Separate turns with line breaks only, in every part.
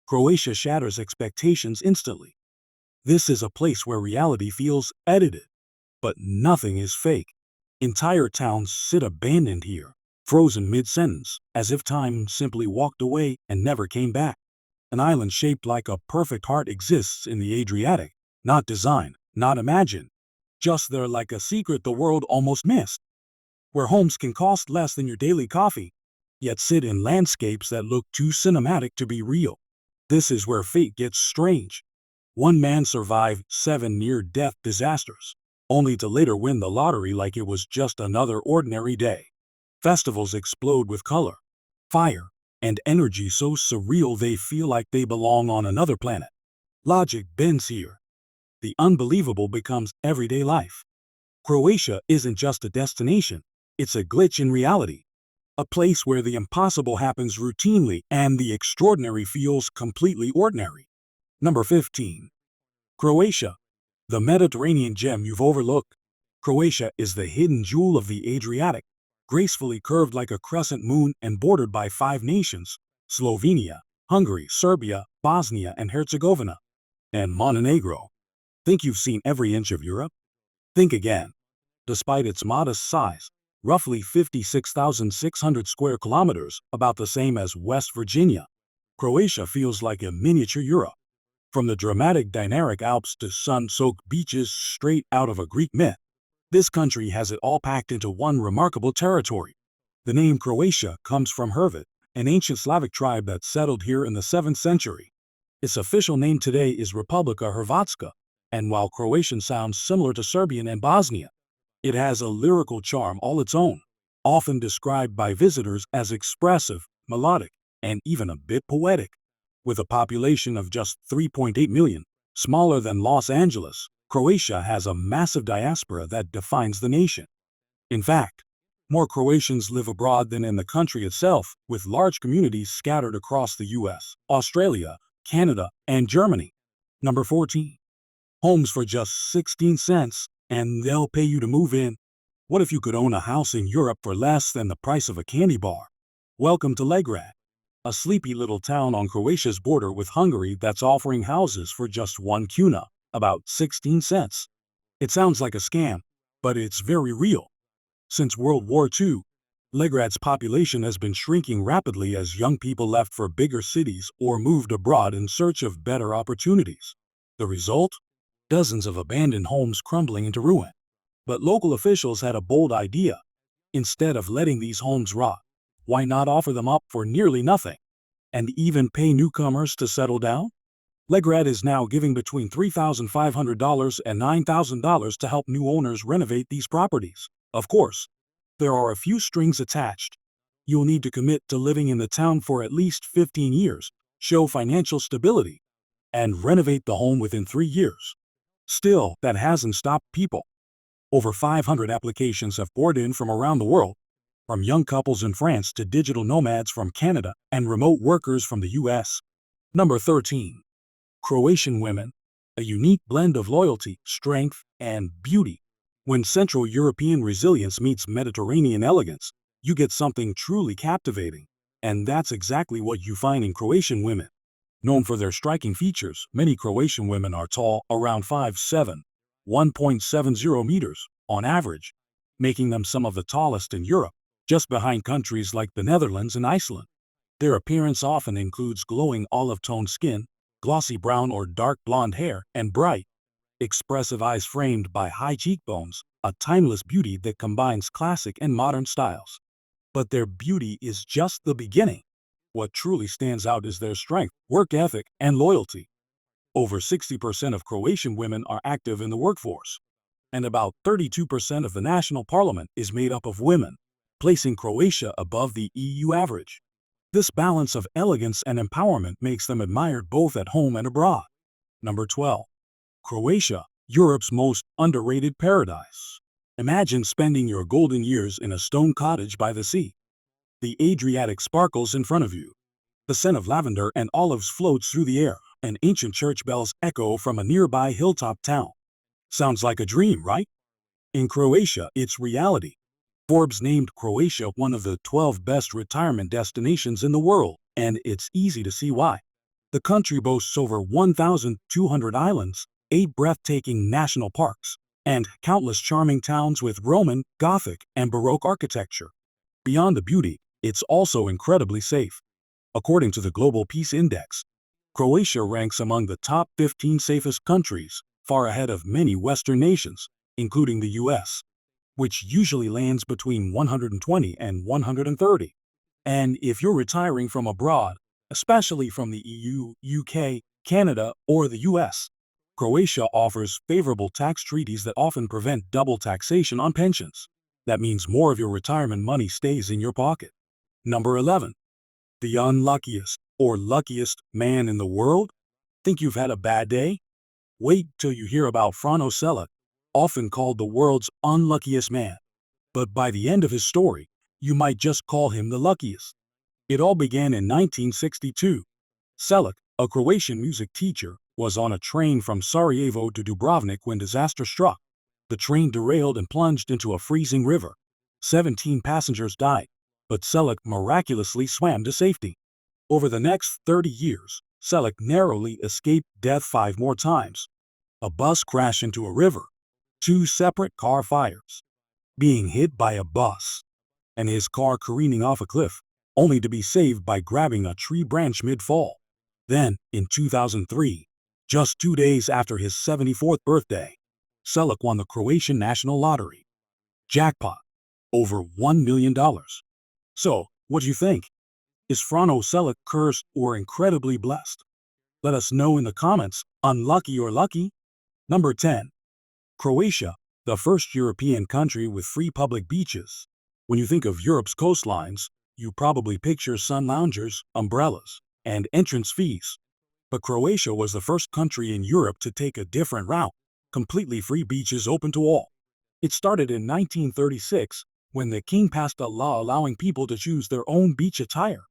Croatia shatters expectations instantly. This is a place where reality feels edited, but nothing is fake. Entire towns sit abandoned here, frozen mid-sentence, as if time simply walked away and never came back. An island shaped like a perfect heart exists in the Adriatic, not designed, not imagined, just there like a secret the world almost missed, where homes can cost less than your daily coffee, yet sit in landscapes that look too cinematic to be real. This is where fate gets strange. One man survived 7 near-death disasters, only to later win the lottery like it was just another ordinary day. Festivals explode with color, fire, and energy so surreal they feel like they belong on another planet. Logic bends here. The unbelievable becomes everyday life. Croatia isn't just a destination, it's a glitch in reality. A place where the impossible happens routinely and the extraordinary feels completely ordinary. Number 15. Croatia, the Mediterranean gem you've overlooked. Croatia is the hidden jewel of the Adriatic, gracefully curved like a crescent moon and bordered by 5 nations: Slovenia, Hungary, Serbia, Bosnia and Herzegovina, and Montenegro. Think you've seen every inch of Europe? Think again. Despite its modest size, roughly 56,600 square kilometers, about the same as West Virginia, Croatia feels like a miniature Europe. From the dramatic Dinaric Alps to sun-soaked beaches straight out of a Greek myth, this country has it all packed into one remarkable territory. The name Croatia comes from Hrvat, an ancient Slavic tribe that settled here in the 7th century. Its official name today is Republika Hrvatska, and while Croatian sounds similar to Serbian and Bosnian, it has a lyrical charm all its own, often described by visitors as expressive, melodic, and even a bit poetic. With a population of just 3.8 million, smaller than Los Angeles, Croatia has a massive diaspora that defines the nation. In fact, more Croatians live abroad than in the country itself, with large communities scattered across the US, Australia, Canada, and Germany. Number 14. Homes for just 16 cents, and they'll pay you to move in. What if you could own a house in Europe for less than the price of a candy bar? Welcome to Legrad, a sleepy little town on Croatia's border with Hungary that's offering houses for just 1 kuna, about 16 cents. It sounds like a scam, but it's very real. Since World War II, Legrad's population has been shrinking rapidly as young people left for bigger cities or moved abroad in search of better opportunities. The result? Dozens of abandoned homes crumbling into ruin. But local officials had a bold idea. Instead of letting these homes rot, why not offer them up for nearly nothing, and even pay newcomers to settle down? Legrad is now giving between $3,500 and $9,000 to help new owners renovate these properties. Of course, there are a few strings attached. You'll need to commit to living in the town for at least 15 years, show financial stability, and renovate the home within 3 years. Still, that hasn't stopped people. Over 500 applications have poured in from around the world, from young couples in France to digital nomads from Canada and remote workers from the US. Number 13. Croatian women, a unique blend of loyalty, strength, and beauty. When Central European resilience meets Mediterranean elegance, you get something truly captivating. And that's exactly what you find in Croatian women. Known for their striking features, many Croatian women are tall, around 5'7", 1.70 meters, on average, making them some of the tallest in Europe, just behind countries like the Netherlands and Iceland. Their appearance often includes glowing olive-toned skin, glossy brown or dark blonde hair, and bright, expressive eyes framed by high cheekbones, a timeless beauty that combines classic and modern styles. But their beauty is just the beginning. What truly stands out is their strength, work ethic, and loyalty. Over 60% of Croatian women are active in the workforce, and about 32% of the national parliament is made up of women, placing Croatia above the EU average. This balance of elegance and empowerment makes them admired both at home and abroad. Number 12. Croatia, Europe's most underrated paradise. Imagine spending your golden years in a stone cottage by the sea. The Adriatic sparkles in front of you. The scent of lavender and olives floats through the air, and ancient church bells echo from a nearby hilltop town. Sounds like a dream, right? In Croatia, it's reality. Forbes named Croatia one of the 12 best retirement destinations in the world, and it's easy to see why. The country boasts over 1,200 islands, 8 breathtaking national parks, and countless charming towns with Roman, Gothic, and Baroque architecture. Beyond the beauty, it's also incredibly safe. According to the Global Peace Index, Croatia ranks among the top 15 safest countries, far ahead of many Western nations, including the US, which usually lands between 120 and 130. And if you're retiring from abroad, especially from the EU, UK, Canada, or the US, Croatia offers favorable tax treaties that often prevent double taxation on pensions. That means more of your retirement money stays in your pocket. Number 11. The unluckiest or luckiest man in the world? Think you've had a bad day? Wait till you hear about Frano Selak, often called the world's unluckiest man. But by the end of his story, you might just call him the luckiest. It all began in 1962. Selak, a Croatian music teacher, was on a train from Sarajevo to Dubrovnik when disaster struck. The train derailed and plunged into a freezing river. 17 passengers died, but Selak miraculously swam to safety. Over the next 30 years, Selak narrowly escaped death 5 more times. A bus crashed into a river, 2 separate car fires, being hit by a bus, and his car careening off a cliff, only to be saved by grabbing a tree branch mid-fall. Then, in 2003, just 2 days after his 74th birthday, Selak won the Croatian National Lottery. Jackpot. Over $1 million. So, what do you think? Is Frano Selak cursed or incredibly blessed? Let us know in the comments, unlucky or lucky? Number 10. Croatia, the first European country with free public beaches. When you think of Europe's coastlines, you probably picture sun loungers, umbrellas, and entrance fees. But Croatia was the first country in Europe to take a different route, completely free beaches open to all. It started in 1936, when the king passed a law allowing people to choose their own beach attire.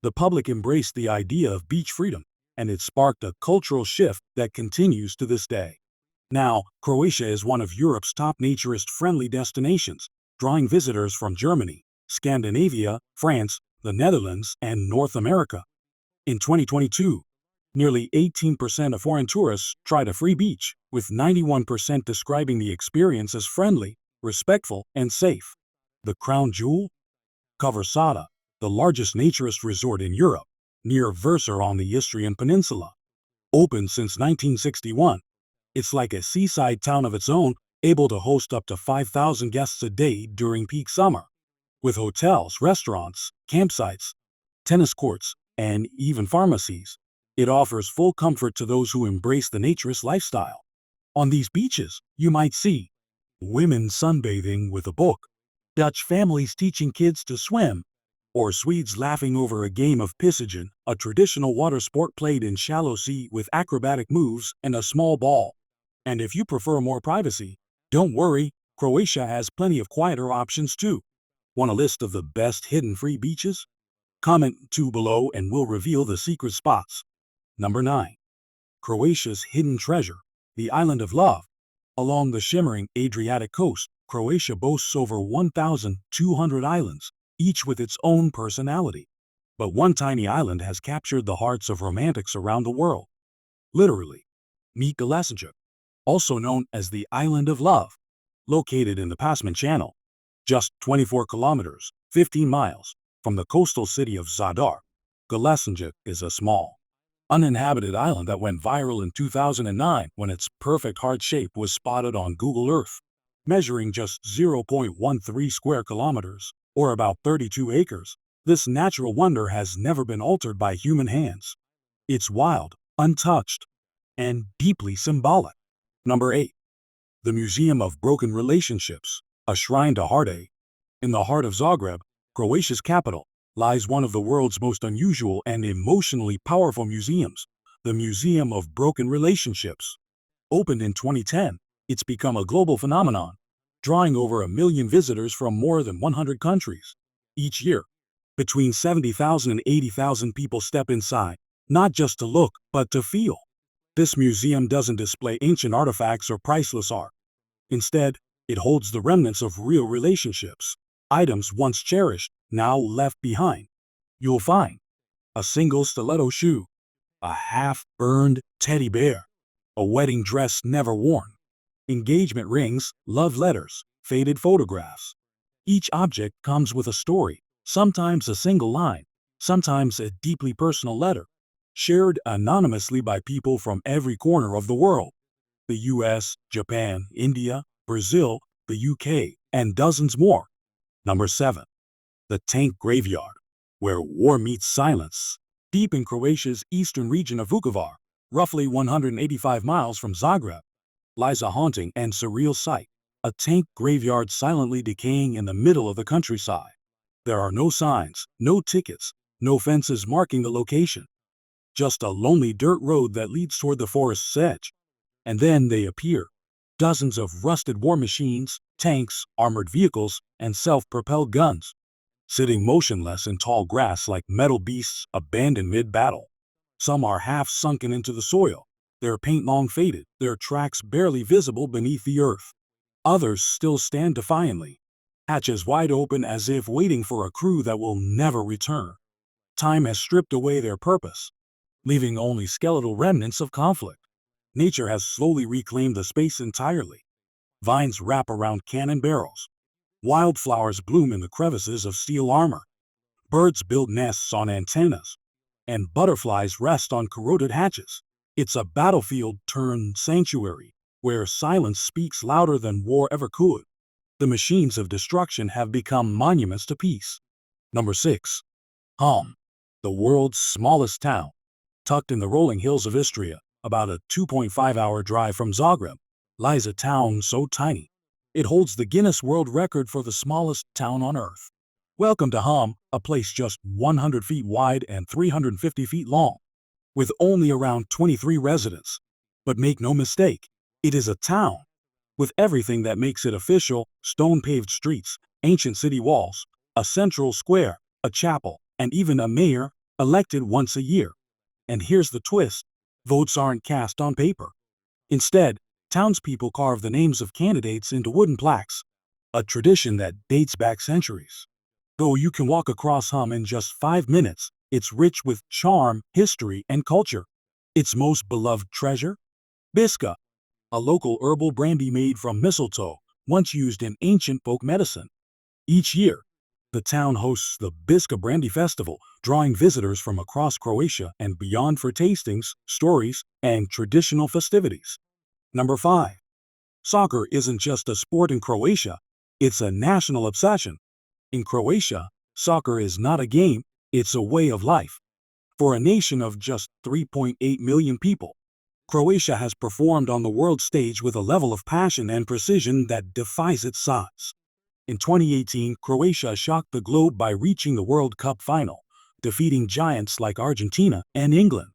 The public embraced the idea of beach freedom, and it sparked a cultural shift that continues to this day. Now, Croatia is one of Europe's top naturist-friendly destinations, drawing visitors from Germany, Scandinavia, France, the Netherlands, and North America. In 2022, nearly 18% of foreign tourists tried a free beach, with 91% describing the experience as friendly, respectful, and safe. The crown jewel? Kavarsada, the largest naturist resort in Europe, near Vršac on the Istrian Peninsula. Open since 1961, it's like a seaside town of its own, able to host up to 5,000 guests a day during peak summer. With hotels, restaurants, campsites, tennis courts, and even pharmacies, it offers full comfort to those who embrace the naturist lifestyle. On these beaches, you might see women sunbathing with a book, Dutch families teaching kids to swim, or Swedes laughing over a game of pissigen, a traditional water sport played in shallow sea with acrobatic moves and a small ball. And if you prefer more privacy, don't worry, Croatia has plenty of quieter options too. Want a list of the best hidden free beaches? Comment 2 below and we'll reveal the secret spots. Number 9. Croatia's hidden treasure, the Island of Love. Along the shimmering Adriatic coast, Croatia boasts over 1,200 islands, each with its own personality. But one tiny island has captured the hearts of romantics around the world. Literally. Meet Galessinjak, also known as the Island of Love, located in the Pasman Channel, just 24 kilometers, 15 miles, from the coastal city of Zadar. Galessinjak is a small, uninhabited island that went viral in 2009 when its perfect heart shape was spotted on Google Earth. Measuring just 0.13 square kilometers, or about 32 acres, this natural wonder has never been altered by human hands. It's wild, untouched, and deeply symbolic. Number 8. The Museum of Broken Relationships, a shrine to heartache. In the heart of Zagreb, Croatia's capital, lies one of the world's most unusual and emotionally powerful museums, the Museum of Broken Relationships. Opened in 2010, it's become a global phenomenon, drawing over 1 million visitors from more than 100 countries. Each year, between 70,000 and 80,000 people step inside, not just to look, but to feel. This museum doesn't display ancient artifacts or priceless art. Instead, it holds the remnants of real relationships, items once cherished, now left behind. You'll find a single stiletto shoe, a half-burned teddy bear, a wedding dress never worn, engagement rings, love letters, faded photographs. Each object comes with a story, sometimes a single line, sometimes a deeply personal letter, shared anonymously by people from every corner of the world. The US, Japan, India, Brazil, the UK, and dozens more. Number 7. The Tank Graveyard, where war meets silence. Deep in Croatia's eastern region of Vukovar, roughly 185 miles from Zagreb, lies a haunting and surreal sight, a tank graveyard silently decaying in the middle of the countryside. There are no signs, no tickets, no fences marking the location, just a lonely dirt road that leads toward the forest's edge. And then they appear. Dozens of rusted war machines, tanks, armored vehicles, and self-propelled guns, sitting motionless in tall grass like metal beasts abandoned mid-battle. Some are half sunken into the soil, their paint long faded, their tracks barely visible beneath the earth. Others still stand defiantly, hatches wide open as if waiting for a crew that will never return. Time has stripped away their purpose, leaving only skeletal remnants of conflict. Nature has slowly reclaimed the space entirely. Vines wrap around cannon barrels. Wildflowers bloom in the crevices of steel armor. Birds build nests on antennas, and butterflies rest on corroded hatches. It's a battlefield turned sanctuary, where silence speaks louder than war ever could. The machines of destruction have become monuments to peace. Number 6. Hum, the world's smallest town. Tucked in the rolling hills of Istria, about a 2.5-hour drive from Zagreb, lies a town so tiny it holds the Guinness World Record for the smallest town on Earth. Welcome to Hum, a place just 100 feet wide and 350 feet long, with only around 23 residents. But make no mistake, it is a town, with everything that makes it official: stone-paved streets, ancient city walls, a central square, a chapel, and even a mayor, elected once a year. And here's the twist: votes aren't cast on paper. Instead, townspeople carve the names of candidates into wooden plaques, a tradition that dates back centuries. Though you can walk across Hum in just 5 minutes, it's rich with charm, history, and culture. Its most beloved treasure? Biska, a local herbal brandy made from mistletoe, once used in ancient folk medicine. Each year, the town hosts the Biska Brandy Festival, drawing visitors from across Croatia and beyond for tastings, stories, and traditional festivities. Number 5. Soccer isn't just a sport in Croatia, it's a national obsession. In Croatia, soccer is not a game, it's a way of life. For a nation of just 3.8 million people, Croatia has performed on the world stage with a level of passion and precision that defies its size. In 2018, Croatia shocked the globe by reaching the World Cup final, defeating giants like Argentina and England.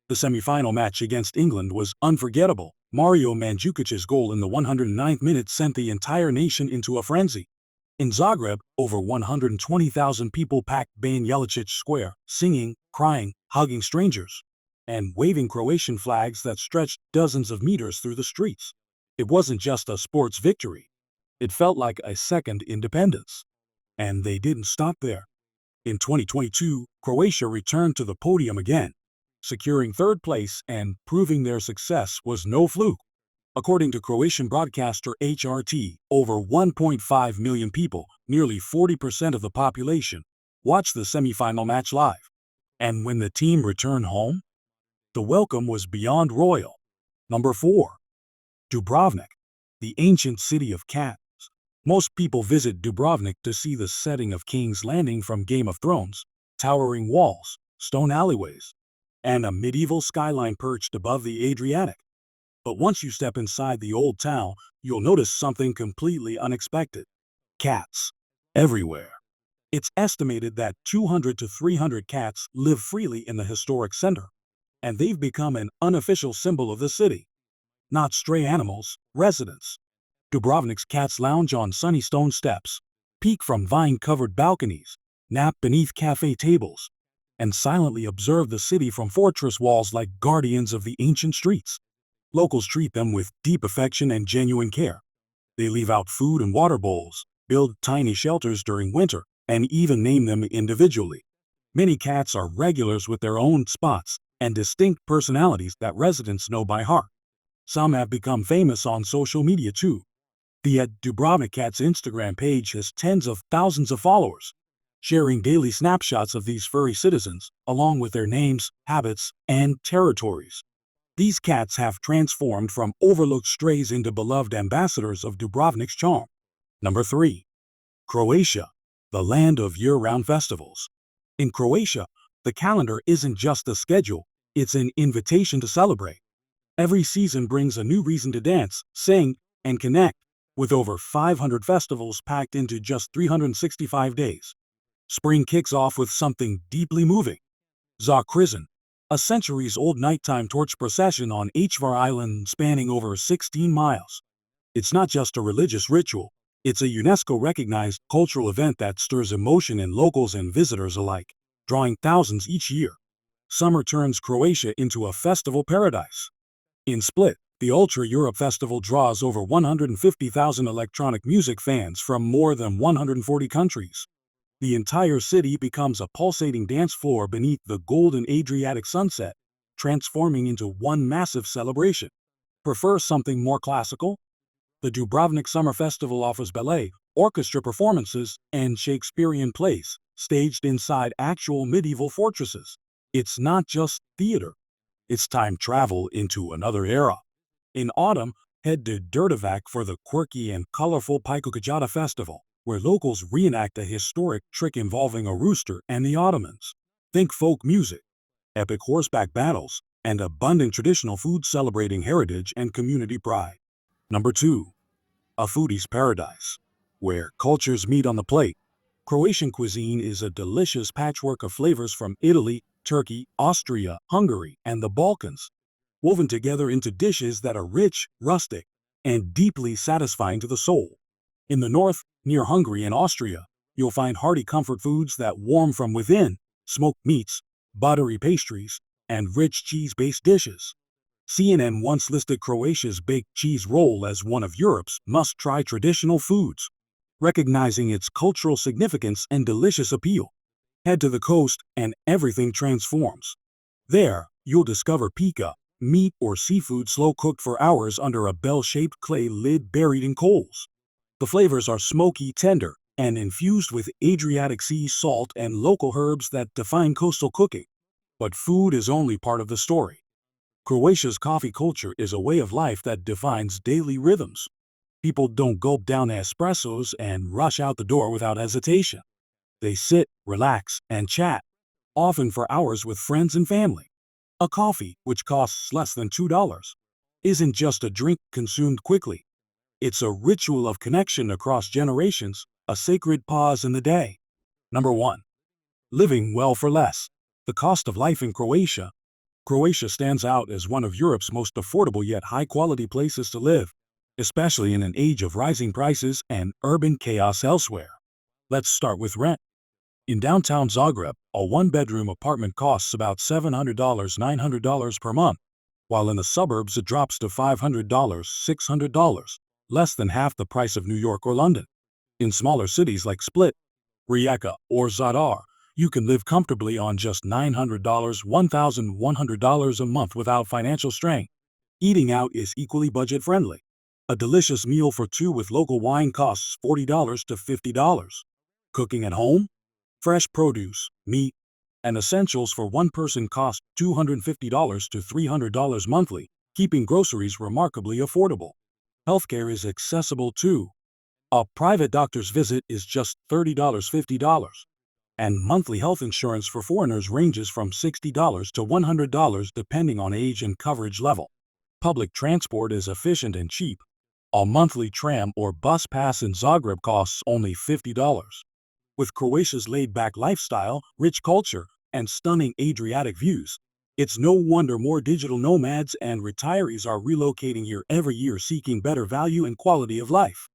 The semi-final match against England was unforgettable. Mario Mandžukić's goal in the 109th minute sent the entire nation into a frenzy. In Zagreb, over 120,000 people packed Ban Jelačić Square, singing, crying, hugging strangers, and waving Croatian flags that stretched dozens of meters through the streets. It wasn't just a sports victory. It felt like a second independence. And they didn't stop there. In 2022, Croatia returned to the podium again, securing third place and proving their success was no fluke. According to Croatian broadcaster HRT, over 1.5 million people, nearly 40% of the population, watched the semifinal match live. And when the team returned home, the welcome was beyond royal. Number 4. Dubrovnik, the ancient city of cats. Most people visit Dubrovnik to see the setting of King's Landing from Game of Thrones: towering walls, stone alleyways, and a medieval skyline perched above the Adriatic. But once you step inside the old town, you'll notice something completely unexpected. Cats. Everywhere. It's estimated that 200 to 300 cats live freely in the historic center, and they've become an unofficial symbol of the city. Not stray animals, residents. Dubrovnik's cats lounge on sunny stone steps, peek from vine-covered balconies, nap beneath cafe tables, and silently observe the city from fortress walls like guardians of the ancient streets. Locals treat them with deep affection and genuine care. They leave out food and water bowls, build tiny shelters during winter, and even name them individually. Many cats are regulars with their own spots, and distinct personalities that residents know by heart. Some have become famous on social media too. The Dubrovnik Cat's Instagram page has tens of thousands of followers, sharing daily snapshots of these furry citizens, along with their names, habits, and territories. These cats have transformed from overlooked strays into beloved ambassadors of Dubrovnik's charm. Number 3. Croatia, the land of year-round festivals. In Croatia, the calendar isn't just a schedule, it's an invitation to celebrate. Every season brings a new reason to dance, sing, and connect, with over 500 festivals packed into just 365 days. Spring kicks off with something deeply moving. Zakrizan, a centuries-old nighttime torch procession on Hvar Island spanning over 16 miles. It's not just a religious ritual, it's a UNESCO-recognized cultural event that stirs emotion in locals and visitors alike, drawing thousands each year. Summer turns Croatia into a festival paradise. In Split, the Ultra Europe Festival draws over 150,000 electronic music fans from more than 140 countries. The entire city becomes a pulsating dance floor beneath the golden Adriatic sunset, transforming into one massive celebration. Prefer something more classical? The Dubrovnik Summer Festival offers ballet, orchestra performances, and Shakespearean plays, staged inside actual medieval fortresses. It's not just theater, it's time travel into another era. In autumn, head to Dubrovnik for the quirky and colorful Pikukajata Festival, where locals reenact a historic trick involving a rooster and the Ottomans. Think folk music, epic horseback battles, and abundant traditional food celebrating heritage and community pride. Number 2. A foodie's paradise, where cultures meet on the plate. Croatian cuisine is a delicious patchwork of flavors from Italy, Turkey, Austria, Hungary, and the Balkans, woven together into dishes that are rich, rustic, and deeply satisfying to the soul. In the north, near Hungary and Austria, you'll find hearty comfort foods that warm from within, smoked meats, buttery pastries, and rich cheese-based dishes. CNN once listed Croatia's baked cheese roll as one of Europe's must-try traditional foods, recognizing its cultural significance and delicious appeal. Head to the coast and everything transforms. There, you'll discover pika, meat or seafood slow-cooked for hours under a bell-shaped clay lid buried in coals. The flavors are smoky, tender, and infused with Adriatic sea salt and local herbs that define coastal cooking. But food is only part of the story. Croatia's coffee culture is a way of life that defines daily rhythms. People don't gulp down espressos and rush out the door without hesitation. They sit, relax, and chat, often for hours with friends and family. A coffee, which costs less than $2, isn't just a drink consumed quickly. It's a ritual of connection across generations, a sacred pause in the day. Number 1. Living well for less. The cost of life in Croatia. Croatia stands out as one of Europe's most affordable yet high-quality places to live, especially in an age of rising prices and urban chaos elsewhere. Let's start with rent. In downtown Zagreb, a one-bedroom apartment costs about $700–900 per month, while in the suburbs it drops to $500–600, less than half the price of New York or London. In smaller cities like Split, Rijeka, or Zadar, you can live comfortably on just $900–1,100 a month without financial strain. Eating out is equally budget-friendly. A delicious meal for two with local wine costs $40 to $50. Cooking at home? Fresh produce, meat, and essentials for one person cost $250 to $300 monthly, keeping groceries remarkably affordable. Healthcare is accessible too. A private doctor's visit is just $30–50, and monthly health insurance for foreigners ranges from $60 to $100 depending on age and coverage level. Public transport is efficient and cheap. A monthly tram or bus pass in Zagreb costs only $50. With Croatia's laid-back lifestyle, rich culture, and stunning Adriatic views, it's no wonder more digital nomads and retirees are relocating here every year seeking better value and quality of life.